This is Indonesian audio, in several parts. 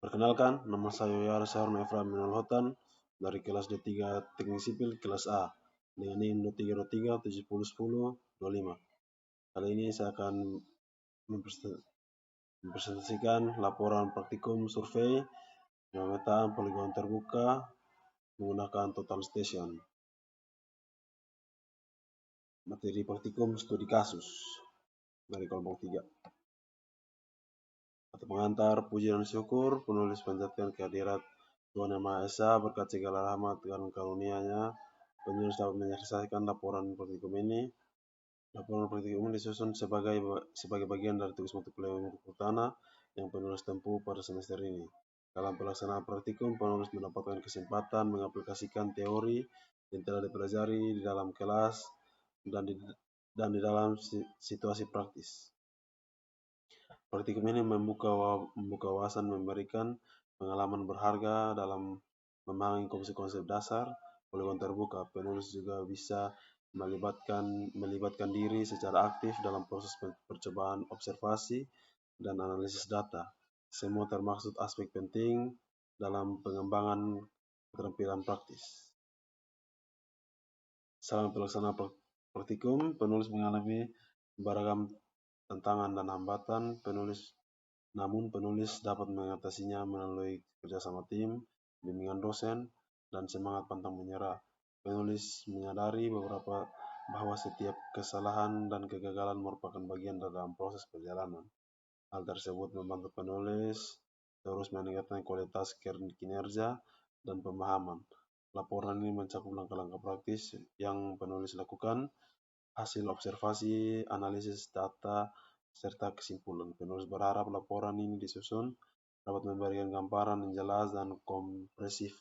Perkenalkan, nama saya Yara Sarno Efraim Minalhotan dari kelas D3 Teknik Sipil kelas A dengan NIM 2323 7010 25. Kali ini saya akan mempresentasikan laporan praktikum survei pemetaan poligon terbuka menggunakan total station. Materi praktikum studi kasus dari kelompok 3. Atau pengantar puji dan syukur, penulis panjatkan kehadirat Tuhan Yang Maha Esa berkat segala rahmat dan karunia-Nya. Penulis dapat menyelesaikan laporan praktikum ini. Laporan praktikum ini disusun sebagai bagian dari tugas mata kuliah Ilmu Kehutanan yang penulis tempuh pada semester ini. Dalam pelaksanaan praktikum, penulis mendapatkan kesempatan mengaplikasikan teori yang telah dipelajari di dalam kelas dan di dalam situasi praktis. Praktikum ini membuka wawasan, memberikan pengalaman berharga dalam memahami konsep-konsep dasar poligon terbuka. Penulis juga bisa melibatkan diri secara aktif dalam proses percobaan observasi dan analisis data. Semua termaksud aspek penting dalam pengembangan keterampilan praktis. Selama pelaksanaan praktikum, penulis mengalami beragam tantangan dan hambatan. Namun penulis dapat mengatasinya melalui kerjasama tim, bimbingan dosen, dan semangat pantang menyerah. Penulis menyadari bahwa setiap kesalahan dan kegagalan merupakan bagian dalam proses perjalanan. Hal tersebut membantu penulis terus meningkatkan kualitas kinerja dan pemahaman. Laporan ini mencakup langkah-langkah praktis yang penulis lakukan, hasil observasi, analisis data, serta kesimpulan. Penulis berharap laporan ini disusun dapat memberikan gambaran yang jelas dan komprehensif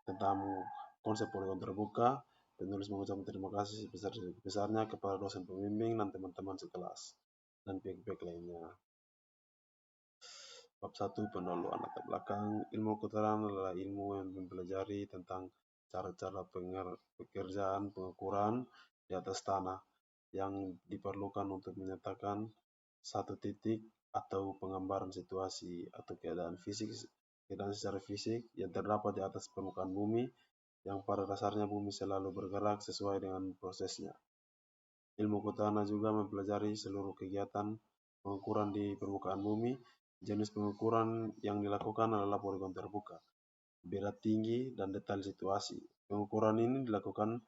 tentang konsep poligon terbuka. Penulis mengucapkan terima kasih sebesar-besarnya kepada dosen pembimbing dan teman-teman sekelas dan pihak-pihak lainnya. Bab 1 pendahuluan latar belakang. Ilmu kehutanan adalah ilmu yang mempelajari tentang cara-cara pekerjaan pengukuran di atas tanah yang diperlukan untuk menyatakan satu titik atau penggambaran situasi atau keadaan secara fisik yang terdapat di atas permukaan bumi, yang pada dasarnya bumi selalu bergerak sesuai dengan prosesnya. Ilmu kehutanan juga mempelajari seluruh kegiatan pengukuran di permukaan bumi. Jenis pengukuran yang dilakukan adalah poligon terbuka, berat tinggi, dan detail situasi. Pengukuran ini dilakukan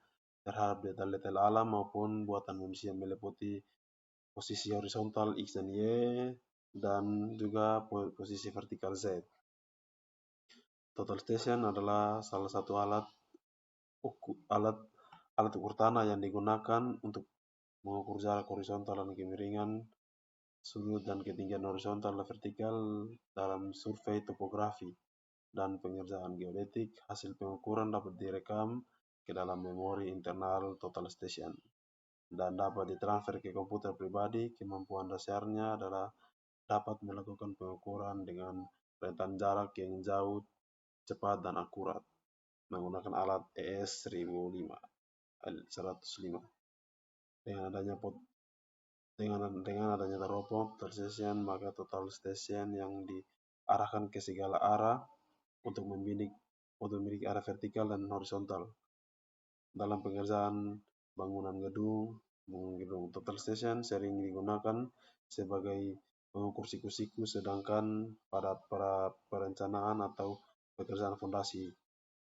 terhadap detail-detail alam maupun buatan manusia, meliputi posisi horizontal X dan Y dan juga posisi vertikal Z. Total station adalah salah satu alat ukur tanah yang digunakan untuk mengukur jarak horizontal dan kemiringan, sudut dan ketinggian horizontal dan vertikal dalam survei topografi dan pengerjaan geodetik. Hasil pengukuran dapat direkam ke dalam memori internal total station dan dapat ditransfer ke komputer pribadi. Kemampuan dasarnya adalah dapat melakukan pengukuran dengan rentan jarak yang jauh, cepat, dan akurat menggunakan alat ES 105. Dengan adanya teropong total station, maka total station yang diarahkan ke segala arah untuk memiliki arah vertikal dan horizontal. Dalam pengerjaan bangunan gedung, total station sering digunakan sebagai pengukur siku-siku, sedangkan pada perencanaan atau pekerjaan fondasi,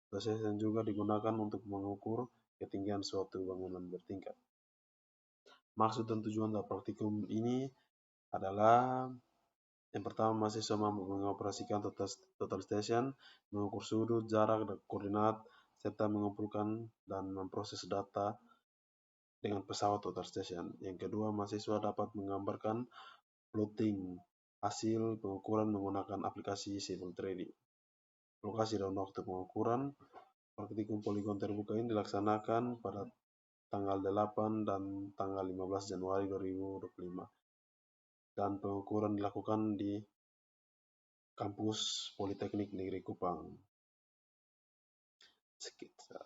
total station juga digunakan untuk mengukur ketinggian suatu bangunan bertingkat. Maksud dan tujuan dari praktikum ini adalah yang pertama, mahasiswa mampu mengoperasikan total station, mengukur sudut, jarak, dan koordinat, serta mengumpulkan dan memproses data dengan pesawat total station. Yang kedua, mahasiswa dapat menggambarkan plotting hasil pengukuran menggunakan aplikasi Civil 3D. Lokasi dan waktu pengukuran praktikum poligon terbuka ini dilaksanakan pada tanggal 8 dan tanggal 15 Januari 2025. Dan pengukuran dilakukan di Kampus Politeknik Negeri Kupang. Skitsa.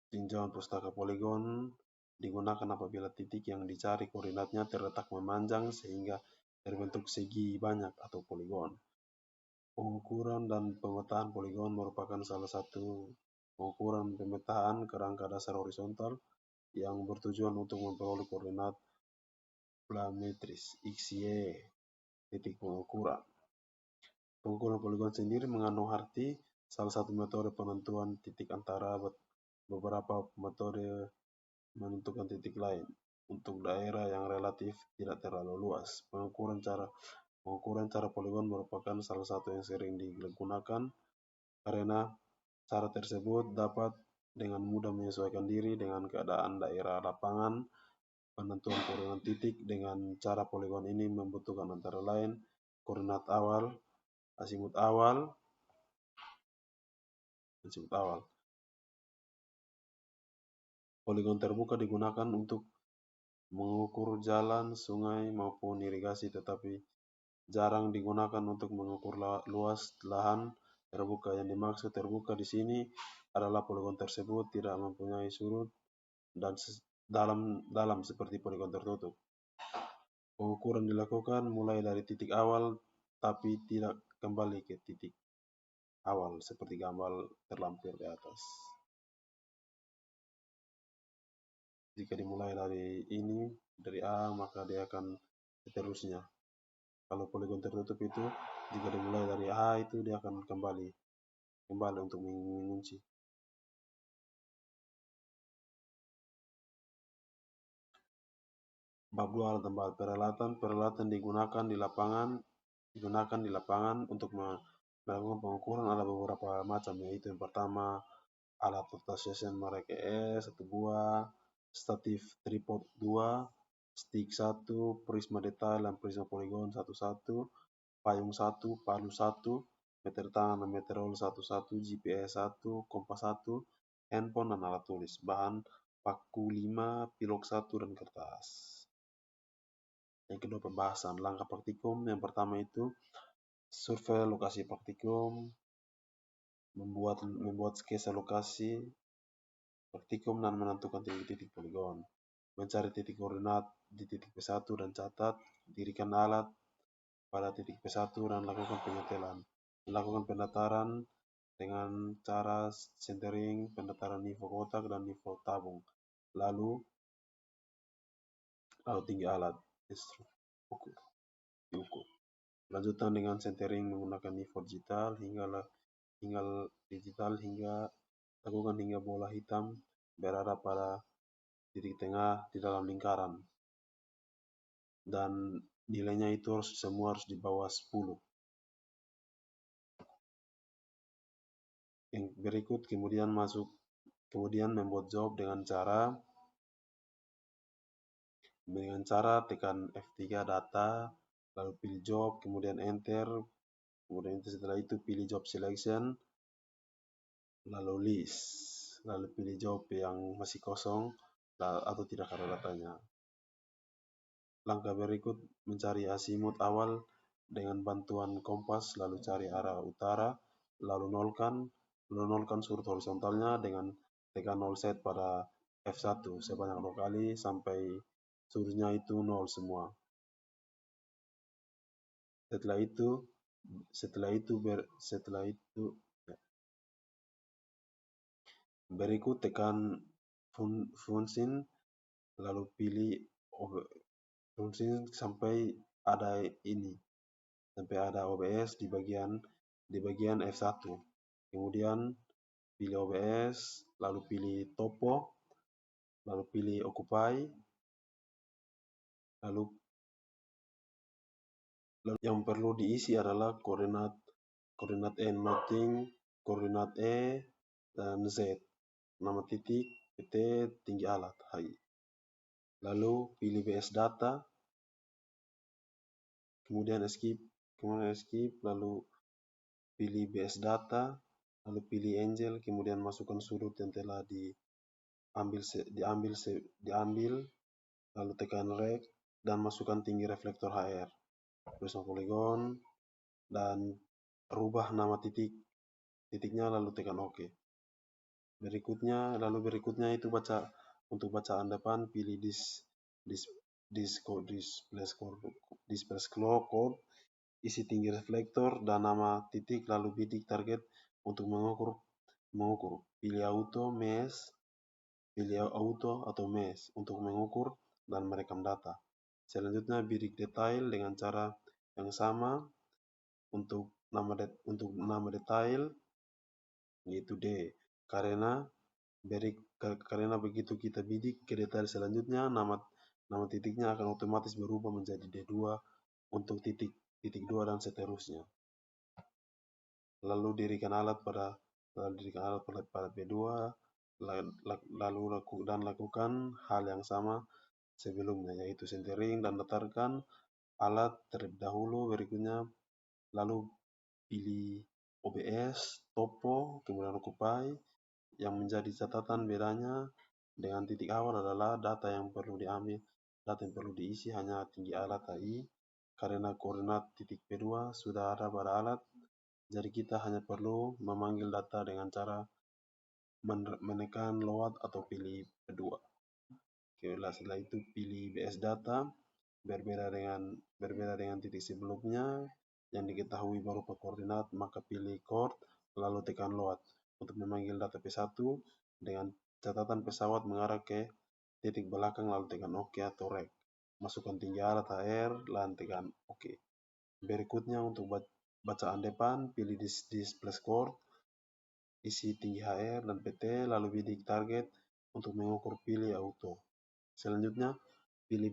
Tinjauan pustaka poligon digunakan apabila titik yang dicari koordinatnya terletak memanjang sehingga terbentuk segi banyak atau poligon. Pengukuran dan pemetaan poligon merupakan salah satu pengukuran pemetaan kerangka dasar horizontal yang bertujuan untuk memperoleh koordinat planimetris X, Y, titik pengukuran. Pengukuran poligon sendiri mengandung arti salah satu metode penentuan titik antara beberapa metode menentukan titik lain untuk daerah yang relatif tidak terlalu luas. Pengukuran cara poligon merupakan salah satu yang sering digunakan karena cara tersebut dapat dengan mudah menyesuaikan diri dengan keadaan daerah lapangan. Penentuan koordinat titik dengan cara poligon ini membutuhkan antara lain koordinat awal, asimut awal. Poligon terbuka digunakan untuk mengukur jalan, sungai, maupun irigasi, tetapi jarang digunakan untuk mengukur luas lahan terbuka. Yang dimaksud terbuka di sini adalah poligon tersebut tidak mempunyai sudut dan dalam seperti poligon tertutup. Pengukuran dilakukan mulai dari titik awal tapi tidak kembali ke titik awal seperti gambar terlampir di atas. Jika dimulai dari ini, dari A, maka dia akan seterusnya. Kalau poligon tertutup itu, jika dimulai dari A itu dia akan kembali untuk mengunci. Bab 2 alat tembak. Peralatan digunakan di lapangan untuk melakukan pengukuran. Ada beberapa macam, yaitu yang pertama alat rotation merek ES 1 buah, statif tripod 2, stick 1, prisma detail dan prisma poligon 1, payung 1, palu 1, meter tangan dan meter roll 1, GPS 1, kompas 1, handphone dan alat tulis. Bahan paku 5, pilok 1 dan kertas. Yang kedua pembahasan langkah praktikum. Yang pertama itu survei lokasi praktikum, membuat sketsa lokasi praktikum dan menentukan titik-titik poligon. Mencari titik koordinat di titik P1 dan catat, dirikan alat pada titik P1 dan lakukan penyetelan. Melakukan pendataran dengan cara centering, pendataran nivou kotak dan nivou tabung. Lalu tinggi alat diukur. Lanjutkan dengan centering menggunakan nivou digital hingga lakukan hingga bola hitam berada pada titik tengah di dalam lingkaran. Dan nilainya itu semua harus di bawah 10. Yang berikut kemudian membuat job dengan cara tekan F3 data, lalu pilih job, kemudian enter, setelah itu pilih job selection, lalu list, lalu pilih job yang masih kosong atau tidak ada datanya. Langkah berikut mencari asimut awal dengan bantuan kompas, lalu cari arah utara, lalu nolkan sudut horizontalnya dengan tekan 0 set pada F1 sebanyak 2 kali sampai sudutnya itu 0 semua. Setelah itu berikut tekan function, lalu pilih function sampai ada OBS di bagian F1. Kemudian pilih OBS, lalu pilih topo, lalu pilih occupy, lalu yang perlu diisi adalah koordinat E noting, koordinat E dan Z, nama titik, PT, tinggi alat, HI. Lalu pilih BS data, kemudian escape, lalu pilih BS data, lalu pilih angel, kemudian masukkan sudut yang telah diambil, lalu tekan rect dan masukkan tinggi reflektor HR, prisma poligon, dan rubah nama titiknya lalu tekan OK. Berikutnya itu untuk bacaan depan pilih display code, isi tinggi reflektor, dan nama titik lalu bidik target untuk mengukur. Pilih auto atau mesh untuk mengukur dan merekam data. Selanjutnya bidik detail dengan cara yang sama untuk nama detail yaitu D. Karena begitu kita bidik ke detail selanjutnya, nama titiknya akan otomatis berubah menjadi D2 untuk titik 2 dan seterusnya. Lalu dirikan alat pada B2, lalu lakukan hal yang sama sebelumnya, yaitu centering dan letakkan alat terlebih dahulu. Berikutnya lalu pilih OBS, topo, kemudian occupy. Yang menjadi catatan bedanya dengan titik awal adalah data yang perlu diisi hanya tinggi alat AI, karena koordinat titik P2 sudah ada pada alat, jadi kita hanya perlu memanggil data dengan cara menekan load atau pilih P2. Setelah itu pilih BS data, berbeda dengan titik sebelumnya yang diketahui berupa koordinat, maka pilih chord lalu tekan load untuk memanggil data P1 dengan catatan pesawat mengarah ke titik belakang, lalu tekan OK atau REC. Masukkan tinggi alat HR, lalu tekan OK. Berikutnya untuk bacaan depan, pilih display chord, isi tinggi HR dan PT, lalu bidik target untuk mengukur, pilih auto. Selanjutnya, pilih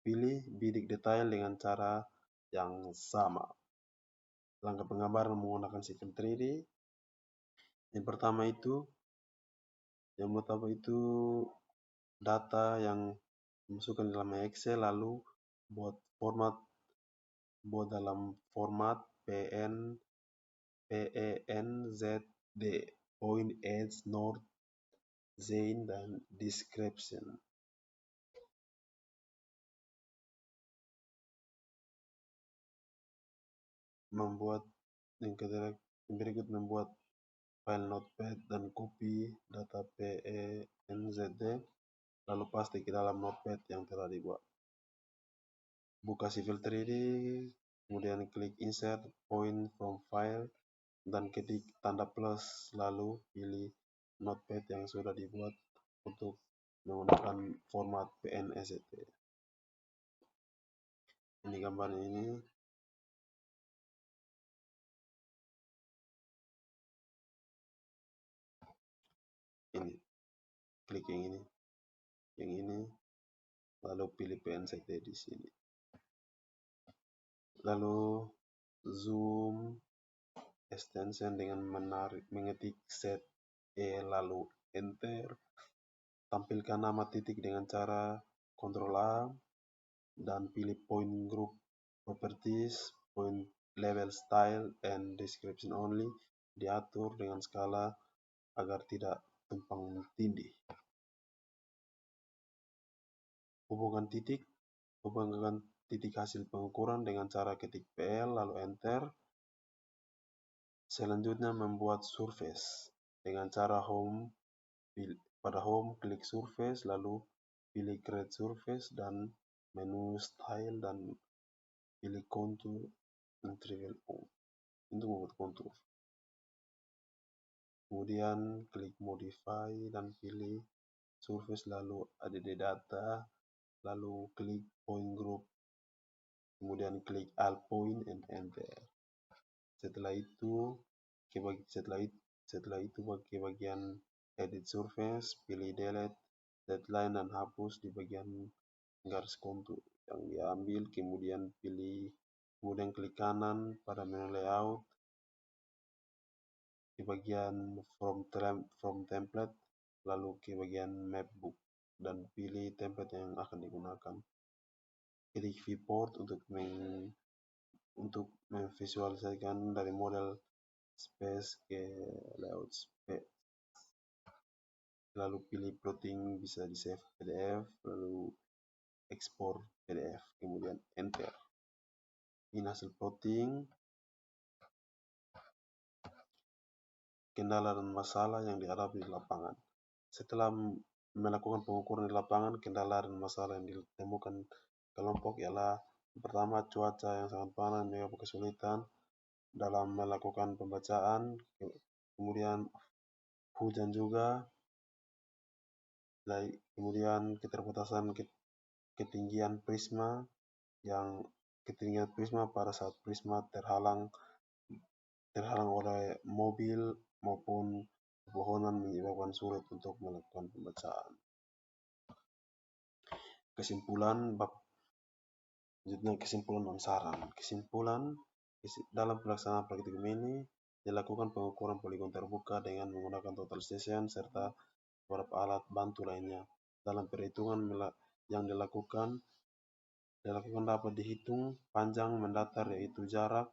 bidik detail dengan cara yang sama. Langkah penggambaran menggunakan sistem 3D. Yang pertama itu data yang dimasukkan dalam Excel, lalu buat dalam format PENZD, point, edge, node, zone, dan description. Berikut membuat file notepad dan copy data PENZD, lalu paste ke dalam notepad yang telah dibuat. Buka Civil 3D, kemudian klik insert point from file dan ketik tanda plus, lalu pilih notepad yang sudah dibuat untuk menggunakan format PNZD. Ini gambarnya ini. Ini, klik yang ini, lalu pilih PNZD di sini. Lalu zoom extension dengan mengetik set lalu enter. Tampilkan nama titik dengan cara Ctrl A dan pilih point group properties, point level style, and description only. Diatur dengan skala agar tidak tumpang tindih. Hubungkan titik hasil pengukuran dengan cara ketik PL lalu enter. Selanjutnya membuat surface dengan cara pada home klik surface, lalu pilih create surface dan menu style dan pilih contour dan trivial untuk membuat contour. Kemudian klik modify dan pilih surface, lalu add data, lalu klik point group, kemudian klik all point and enter. Setelah itu ke bagian edit surface, pilih delete, deadline, dan hapus di bagian garis kontur yang diambil. Kemudian klik kanan pada menu layout di bagian from template, lalu ke bagian map book dan pilih template yang akan digunakan. Klik viewport untuk memvisualisasikan dari model space ke layout space. Lalu pilih plotting, bisa di save PDF, lalu ekspor PDF, kemudian enter. Ini hasil plotting. Kendala dan masalah yang dihadapi di lapangan. Setelah melakukan pengukuran di lapangan, kendala dan masalah yang ditemukan kelompok ialah Pertama, cuaca yang sangat panas menyebabkan kesulitan dalam melakukan pembacaan, kemudian hujan juga, kemudian keterbatasan ketinggian prisma pada saat prisma terhalang oleh mobil maupun pepohonan menyebabkan sulit untuk melakukan pembacaan. Kesimpulan dan saran. Kesimpulan, dalam pelaksanaan praktikum ini dilakukan pengukuran poligon terbuka dengan menggunakan total station serta beberapa alat bantu lainnya. Dalam perhitungan yang dilakukan dapat dihitung panjang mendatar, yaitu jarak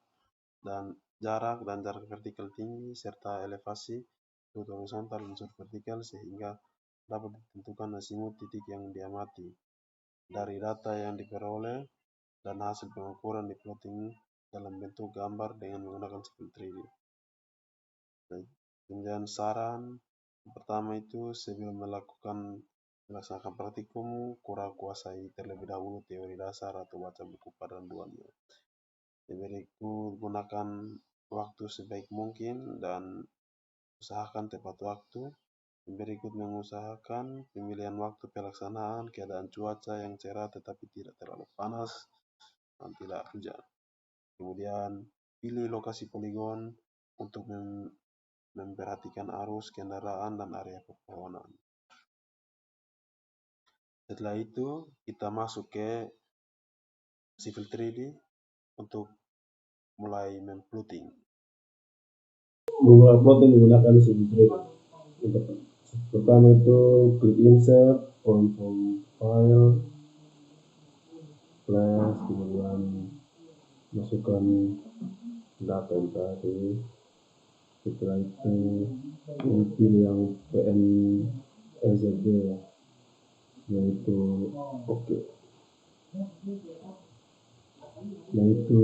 dan jarak vertikal tinggi serta elevasi sudut horizontal dan sudut vertikal, sehingga dapat ditentukan azimut titik yang diamati. Dari data yang diperoleh dan hasil pengukuran diplotting dalam bentuk gambar dengan menggunakan Civil 3D. Kemudian saran pertama itu, sebelum melaksanakan praktikum, kurang kuasai terlebih dahulu teori dasar atau baca buku panduannya. Yang berikut, gunakan waktu sebaik mungkin dan usahakan tepat waktu. Yang berikut, mengusahakan pemilihan waktu pelaksanaan, keadaan cuaca yang cerah tetapi tidak terlalu panas dan tidak hujan. Kemudian, pilih lokasi poligon untuk memperhatikan arus kendaraan dan area pepohonan. Setelah itu, kita masuk ke Civil 3D untuk mulai memplotting. Memulai plotting menggunakan Civil 3D. Pertama itu klik insert, point from file, flash, kemudian masukkan data yang tadi. Setelah itu pilih yang PNZD, yaitu oke. Yaitu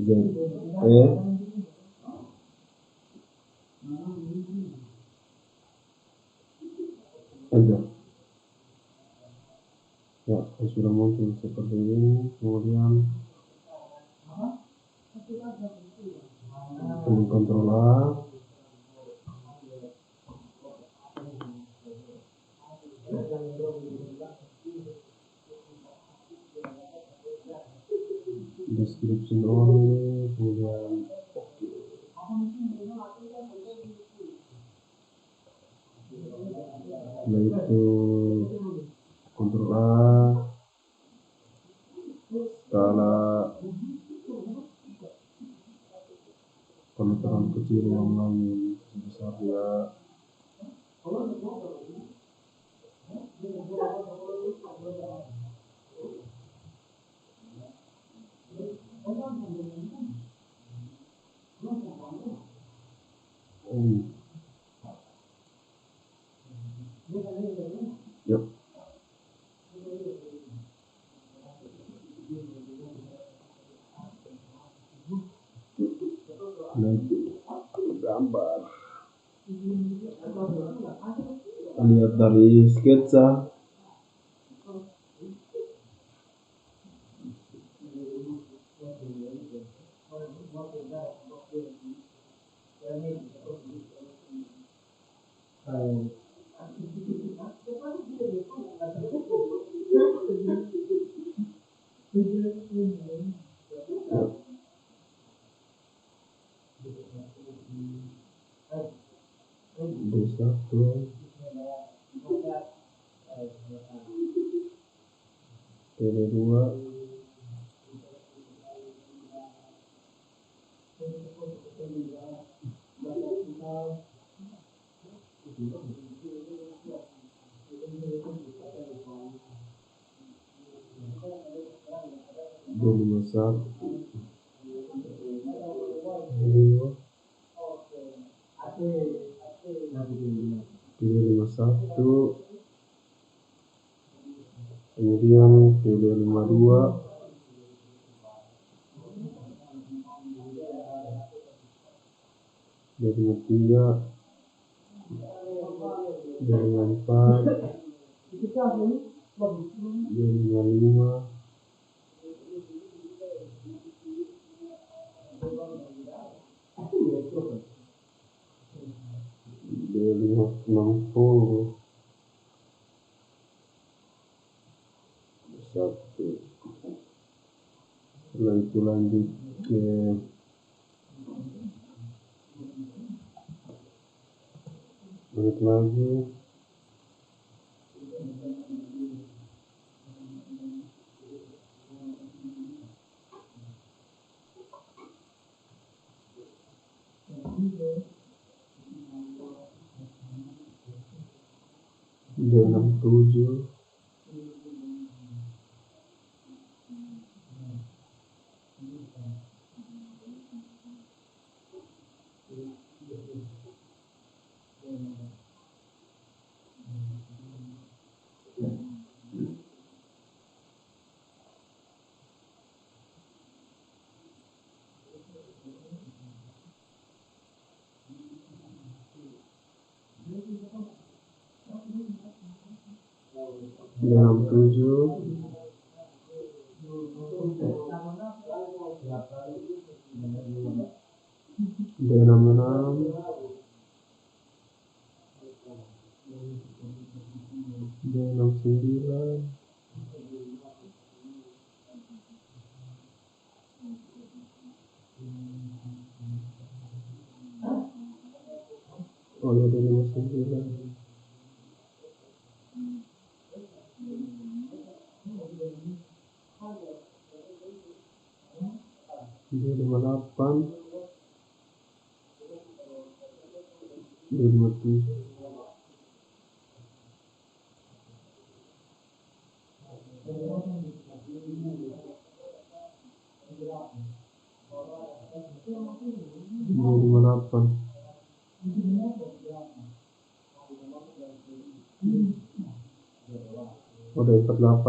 ZE enter. Ya, sudah muncul seperti ini. Kemudian pilih Ctrl A, description only, kemudian setelah itu Ctrl A, skala kalau terlalu kecil ulang-ulangi sebesar dia. Yuk. Nanti gambar. Lihat dari sketsa. B1, PD2, B51, PD51, kemudian PD52, PD53, PD54, PD55, D560 satu. Setelah itu lanjut ke menit lagi. D67 D67 D66 D69 oh ya D59 D58 D57 D58 oh D48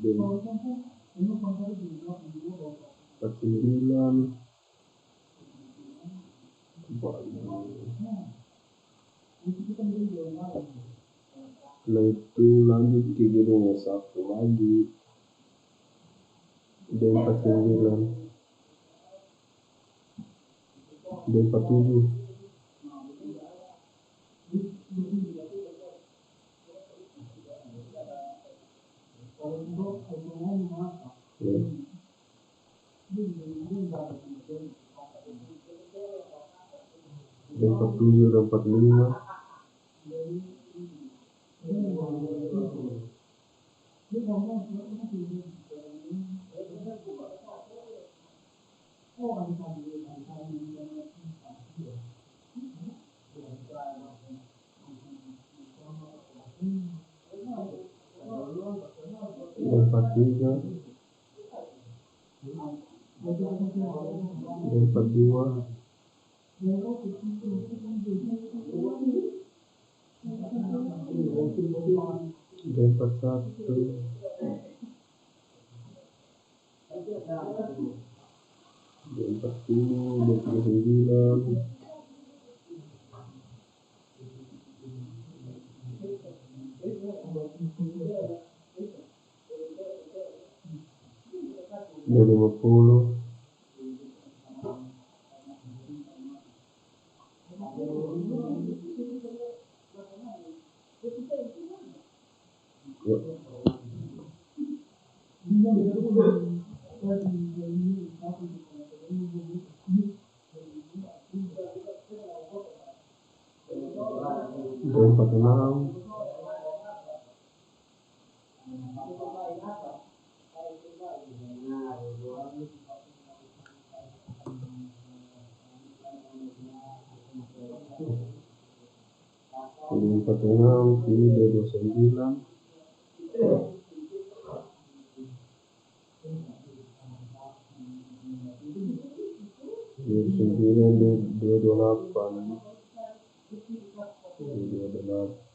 D49 setelah itu lanjut ke gedung satu lagi D49 D47 ya. D47 D45 D43 D42 D41 D40 D39 D50 ya. D46 D46 ini D29 D29 D28 D28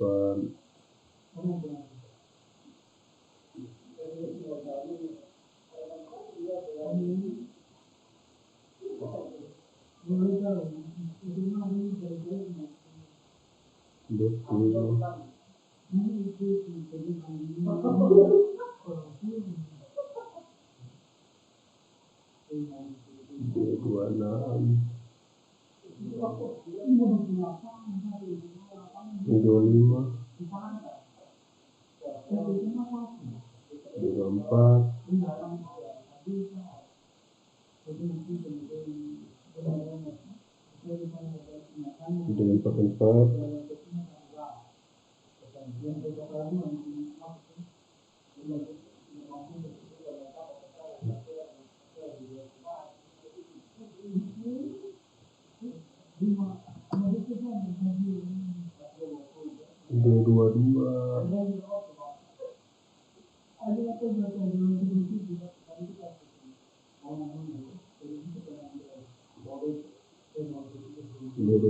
D10 D11 D26, D25, D24, D44, D22, D23, D13,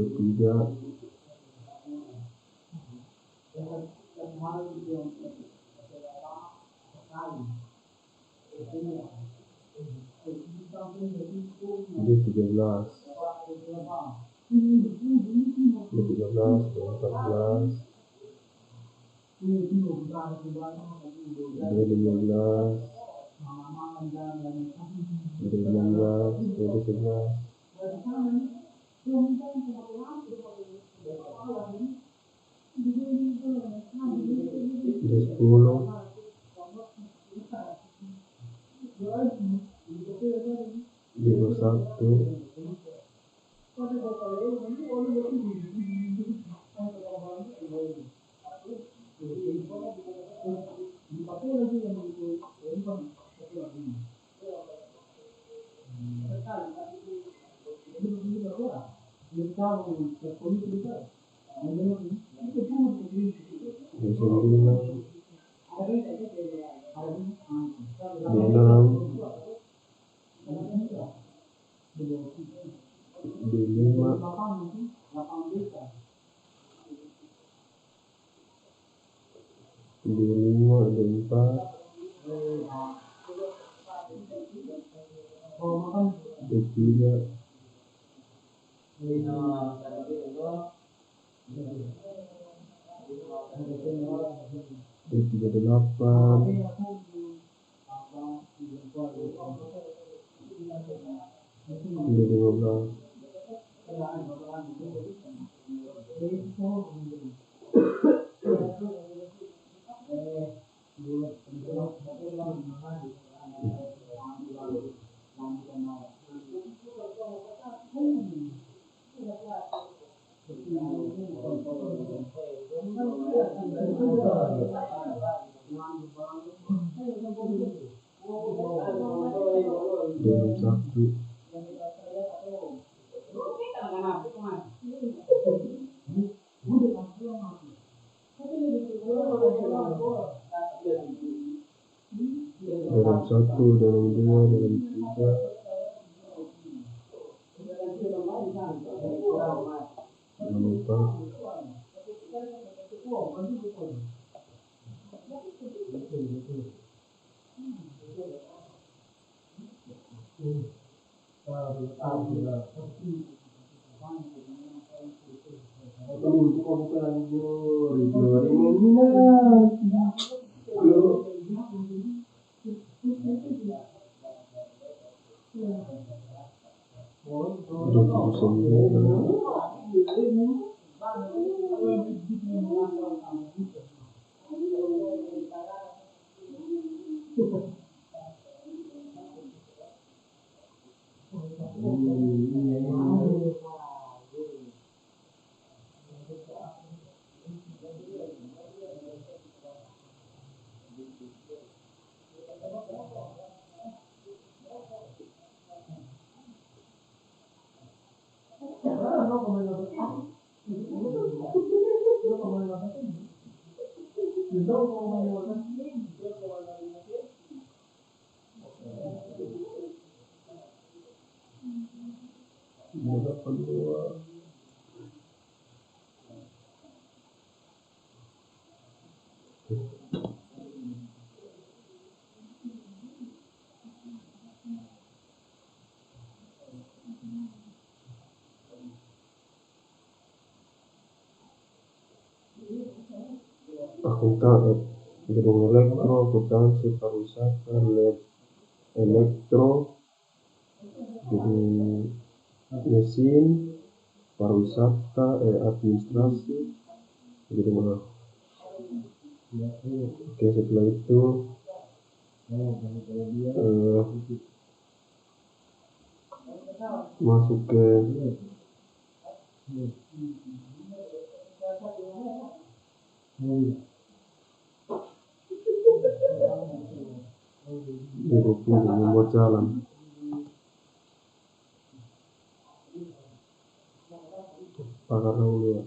D13, D14, D15, D16, D17, D10, D21, D9, D6, D5, D5, D4, D3, D38, D15, D61, D61, D62, D63, D64, D79, D82. Gedung elektro, akuntansi, pariwisata, elektro, gedung mesin, pariwisata, administrasi, gedung A. Oke, setelah itu masuk ke dirupung membuat jalan. Pagar dahulu ya.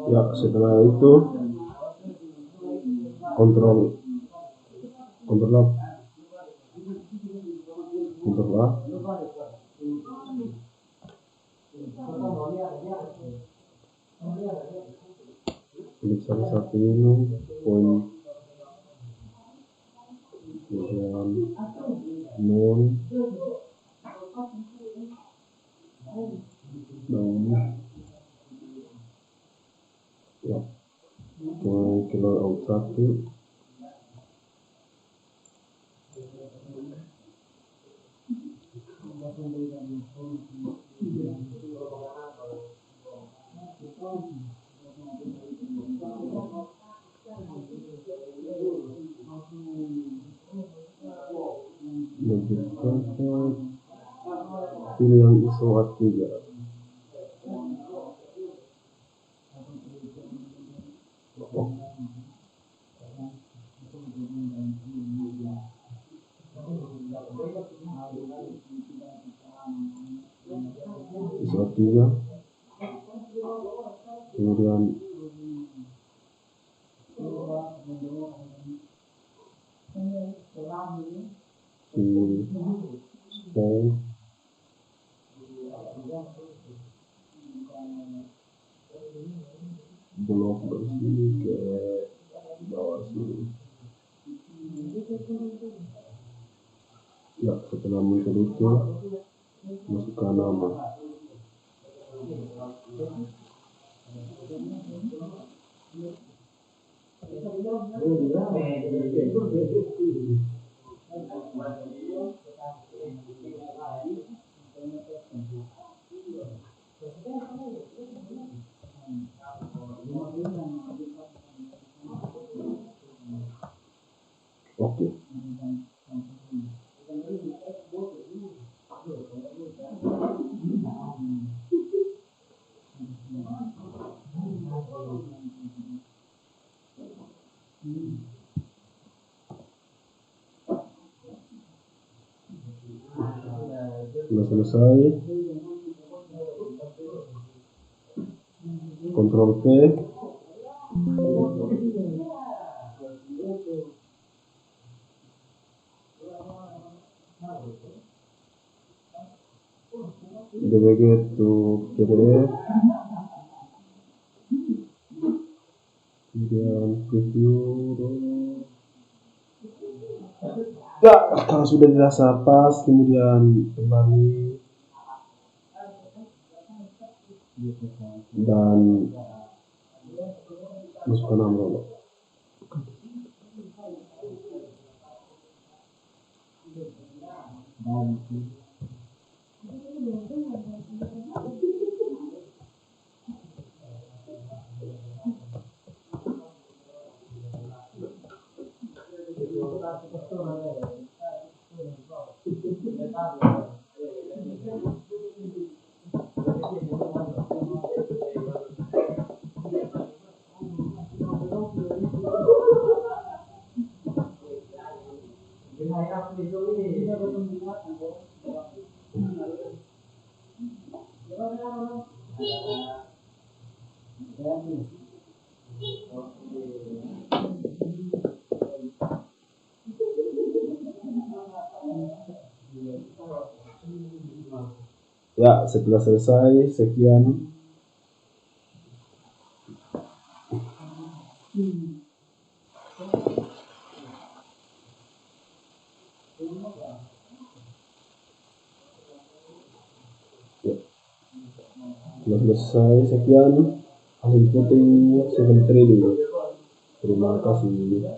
Ya, setelah itu kontrol A. Klik salah satu ini poin, kemudian nol ya, ke logout 1. Pilih yang ISO A3. ISO A3, kemudian scroll blok bersini ke bawah sini. Ya, setelah muncul itu masukkan nama. Oke. Sudah selesai, Ctrl P. DBG to PDF, kemudian preview. Ya, kalau sudah dirasa pas, kemudian kembali dan masukkan nama robot. Ya, setelah selesai, sekian. Ya, setelah selesai, sekian hasil voting 7 trading. Terima kasih.